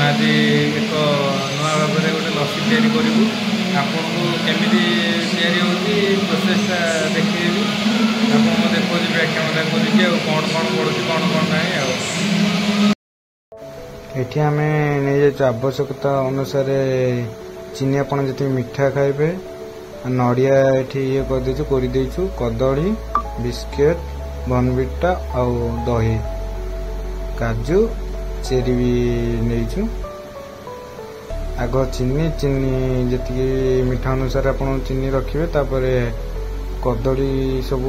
आज एक नुआ भाव में गोटे लस्सी तैयारी करूँ आपको केमी तैयारी प्रोसेसटा देखी आपको देखो व्याख्या करी कौन कौन पड़ोसी कौन कौन ना एठी आम नहीं आवश्यकता अनुसार चीनी आप जी मिठा खाइबे नड़िया ये करदेचु कदली बिस्किट बॉर्नविटा आउ दही काजू चेरी भी नहीं आग चीनी जी मिठा अनुसार आप चीनी रखिए तापर कदली सब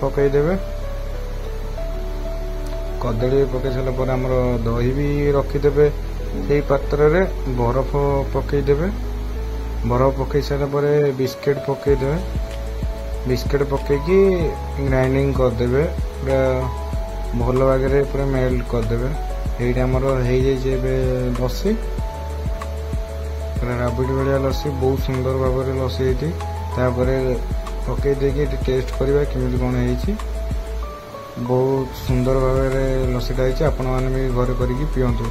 पकईदे कदली पकई सारापर आम दही भी रखीदे से पात्र रे बरफ पकईदे बरफ पकई सारापर बिस्किट पकईदे बिस्किट पकईकी ग्राइंडिंग करदे पूरा भल भागे पूरा मेल्ट करदे ये आमर हो लस्सी पूरा राबिड़ भाया लस्सी बहुत सुंदर भाव में लस्सी ये पकई देकी टेस्ट करवा केमी कौन है बहुत सुंदर भाव में लस्सीटा आपण मैंने भी घरे करके पियंतु।